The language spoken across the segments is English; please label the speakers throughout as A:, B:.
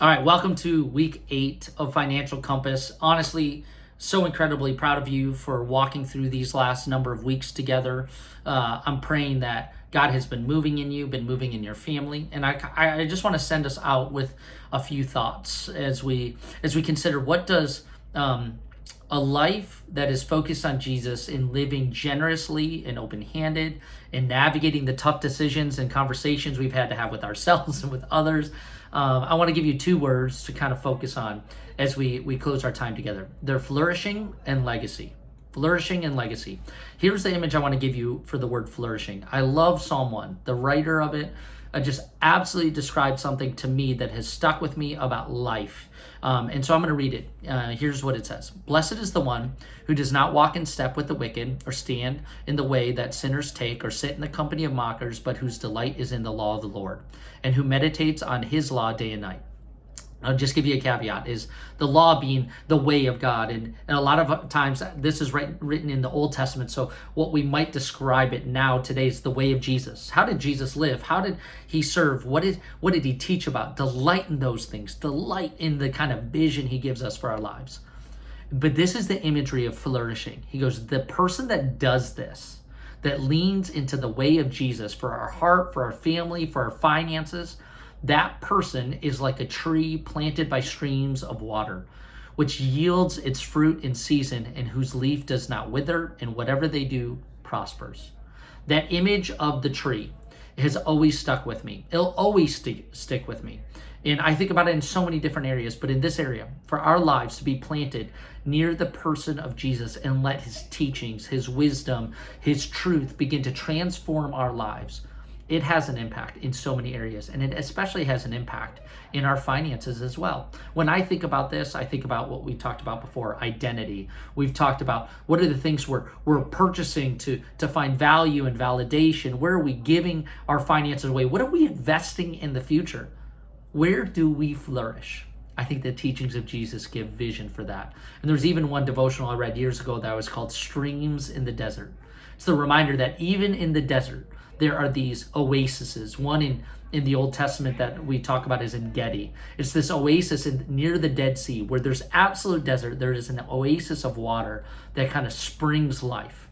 A: All right, welcome to week 8 of Financial Compass. Honestly, so incredibly proud of you for walking through these last number of weeks together. I'm praying that God has been moving in you, been moving in your family, and I just want to send us out with a few thoughts as we consider what does a life that is focused on Jesus in living generously and open-handed and navigating the tough decisions and conversations we've had to have with ourselves and with others. I want to give you 2 words to kind of focus on as we close our time together. They're flourishing and legacy. Flourishing and legacy. Here's the image I want to give you for the word flourishing. I love Psalm 1. The writer of it just absolutely described something to me that has stuck with me about life. And so I'm going to read it. Here's what it says. Blessed is the one who does not walk in step with the wicked, or stand in the way that sinners take, or sit in the company of mockers, but whose delight is in the law of the Lord, and who meditates on his law day and night. I'll just give you a caveat, is the law being the way of God. And a lot of times this is written in the Old Testament. So what we might describe it now today is the way of Jesus. How did Jesus live? How did he serve? What did he teach about? Delight in those things. Delight in the kind of vision he gives us for our lives. But this is the imagery of flourishing. He goes, the person that does this, that leans into the way of Jesus for our heart, for our family, for our finances, that person is like a tree planted by streams of water, which yields its fruit in season, and whose leaf does not wither, and whatever they do prospers. That image of the tree has always stuck with me. It'll always stick with me. And I think about it in so many different areas, but in this area, for our lives to be planted near the person of Jesus and let his teachings, his wisdom, his truth begin to transform our lives, it has an impact in so many areas, and it especially has an impact in our finances as well. When I think about this, I think about what we talked about before, identity. We've talked about what are the things we're purchasing to find value and validation. Where are we giving our finances away? What are we investing in the future? Where do we flourish? I think the teachings of Jesus give vision for that. And there's even one devotional I read years ago that was called Streams in the Desert. It's the reminder that even in the desert, there are these oases. One in the Old Testament that we talk about is in Gedi. It's this oasis near the Dead Sea where there's absolute desert. There is an oasis of water that kind of springs life.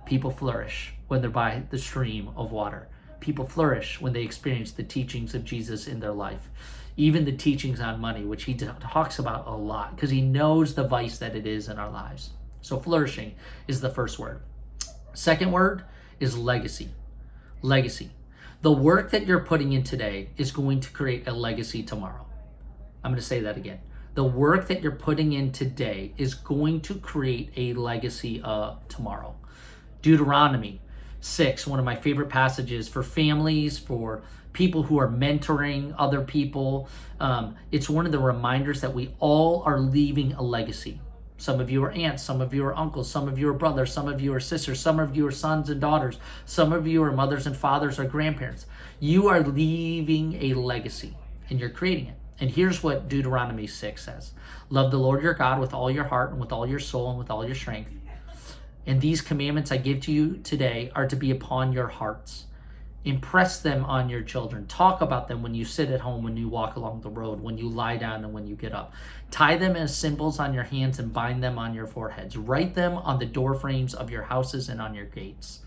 A: People flourish when they're by the stream of water. People flourish when they experience the teachings of Jesus in their life. Even the teachings on money, which he talks about a lot because he knows the vice that it is in our lives. So flourishing is the first word. Second word is legacy. Legacy. The work that you're putting in today is going to create a legacy tomorrow. I'm going to say that again. The work that you're putting in today is going to create a legacy tomorrow. Deuteronomy 6, one of my favorite passages for families, for people who are mentoring other people. It's one of the reminders that we all are leaving a legacy. Some of you are aunts, some of you are uncles, some of you are brothers, some of you are sisters, some of you are sons and daughters, some of you are mothers and fathers or grandparents. You are leaving a legacy and you're creating it. And here's what Deuteronomy 6 says. Love the Lord your God with all your heart and with all your soul and with all your strength. And these commandments I give to you today are to be upon your hearts. Impress them on your children. Talk about them when you sit at home, when you walk along the road, when you lie down, and when you get up. Tie them as symbols on your hands and bind them on your foreheads. Write them on the door frames of your houses and on your gates.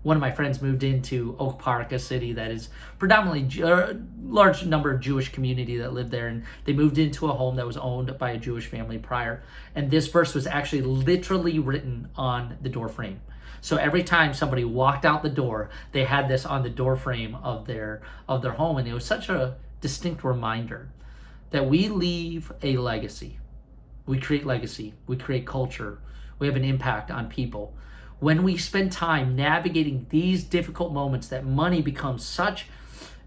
A: One of my friends moved into Oak Park, a city that is predominantly a large number of Jewish community that lived there, and they moved into a home that was owned by a Jewish family prior. And this verse was actually literally written on the door frame. So every time somebody walked out the door, they had this on the door frame of their home, and it was such a distinct reminder that we leave a legacy. We create legacy. We create culture. We have an impact on people. When we spend time navigating these difficult moments, that money becomes such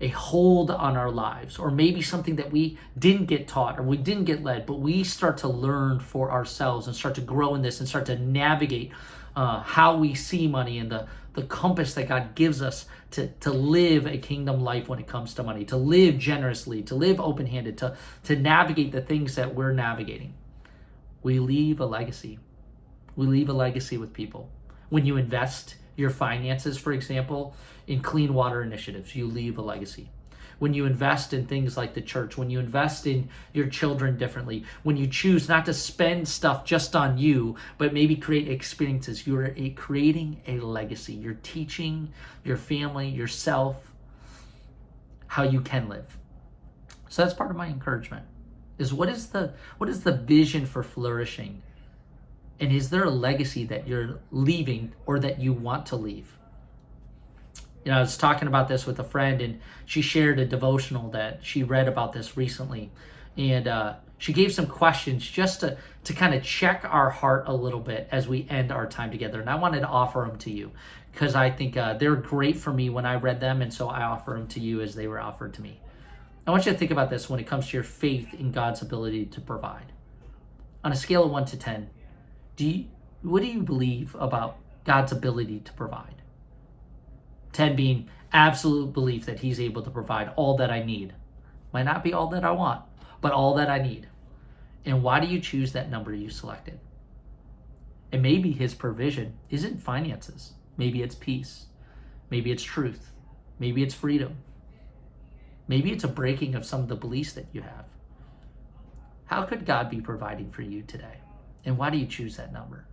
A: a hold on our lives, or maybe something that we didn't get taught or we didn't get led, but we start to learn for ourselves and start to grow in this and start to navigate how we see money and the compass that God gives us to live a kingdom life when it comes to money, to live generously, to live open-handed, to navigate the things that we're navigating. We leave a legacy. We leave a legacy with people. When you invest your finances, for example, in clean water initiatives, you leave a legacy. when you invest in things like the church, when you invest in your children differently, when you choose not to spend stuff just on you, but maybe create experiences, you're creating a legacy. You're teaching your family, yourself, how you can live. So that's part of my encouragement, is what is the vision for flourishing? And is there a legacy that you're leaving or that you want to leave? You know, I was talking about this with a friend, and she shared a devotional that she read about this recently. And she gave some questions just to kind of check our heart a little bit as we end our time together. And I wanted to offer them to you because I think they're great for me when I read them. And so I offer them to you as they were offered to me. I want you to think about this when it comes to your faith in God's ability to provide. On a scale of 1 to 10, what do you believe about God's ability to provide? 10 being absolute belief that he's able to provide all that I need. Might not be all that I want, but all that I need. And why do you choose that number you selected? And maybe his provision isn't finances. Maybe it's peace. Maybe it's truth. Maybe it's freedom. Maybe it's a breaking of some of the beliefs that you have. How could God be providing for you today? And why do you choose that number?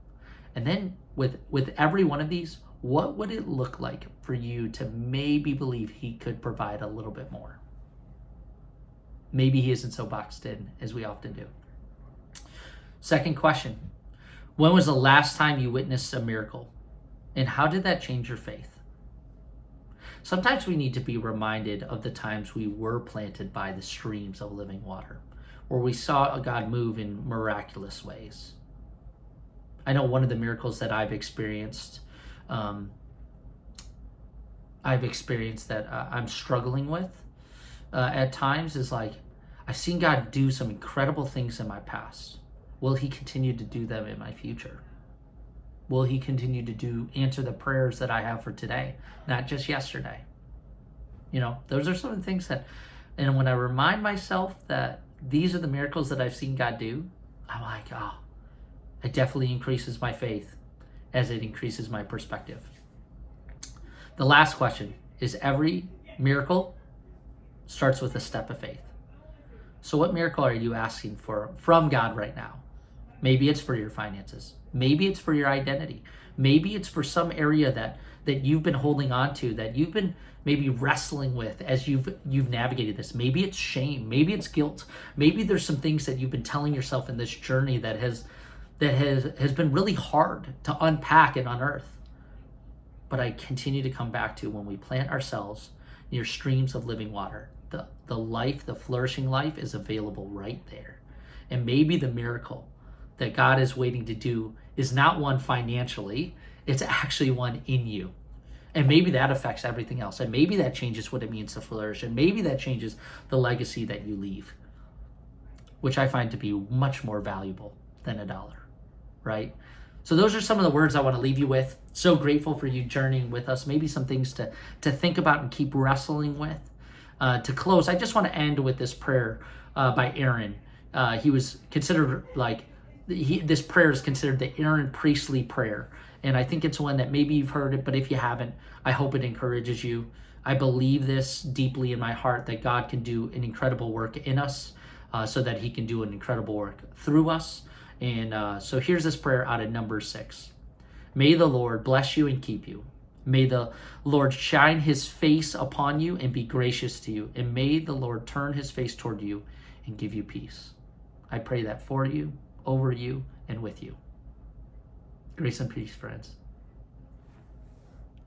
A: And then with every one of these, what would it look like for you to maybe believe he could provide a little bit more? Maybe he isn't so boxed in as we often do. Second question, when was the last time you witnessed a miracle? And how did that change your faith? Sometimes we need to be reminded of the times we were planted by the streams of living water, where we saw God move in miraculous ways. I know one of the miracles that I've experienced that I'm struggling with at times is like, I've seen God do some incredible things in my past. Will he continue to do them in my future? Will he continue to answer the prayers that I have for today, not just yesterday? You know, those are some of the things and when I remind myself that these are the miracles that I've seen God do, I'm like, oh, it definitely increases my faith as it increases my perspective. The last question is, every miracle starts with a step of faith. So what miracle are you asking for from God right now? Maybe it's for your finances. Maybe it's for your identity. Maybe it's for some area that you've been holding on to, that you've been maybe wrestling with as you've navigated this. Maybe it's shame. Maybe it's guilt. Maybe there's some things that you've been telling yourself in this journey that has been really hard to unpack and unearth. But I continue to come back to, when we plant ourselves near streams of living water, the life, the flourishing life is available right there. And maybe the miracle that God is waiting to do is not one financially, it's actually one in you. And maybe that affects everything else. And maybe that changes what it means to flourish. And maybe that changes the legacy that you leave, which I find to be much more valuable than $1, right? So those are some of the words I want to leave you with. So grateful for you journeying with us. Maybe some things to think about and keep wrestling with. To close, I just want to end with this prayer by Aaron. He was considered this prayer is considered the Aaron Priestley prayer. And I think it's one that maybe you've heard it, but if you haven't, I hope it encourages you. I believe this deeply in my heart, that God can do an incredible work in us so that he can do an incredible work through us. And so here's this prayer out of Numbers 6. May the Lord bless you and keep you. May the Lord shine his face upon you and be gracious to you. And may the Lord turn his face toward you and give you peace. I pray that for you, over you, and with you. Grace and peace, friends.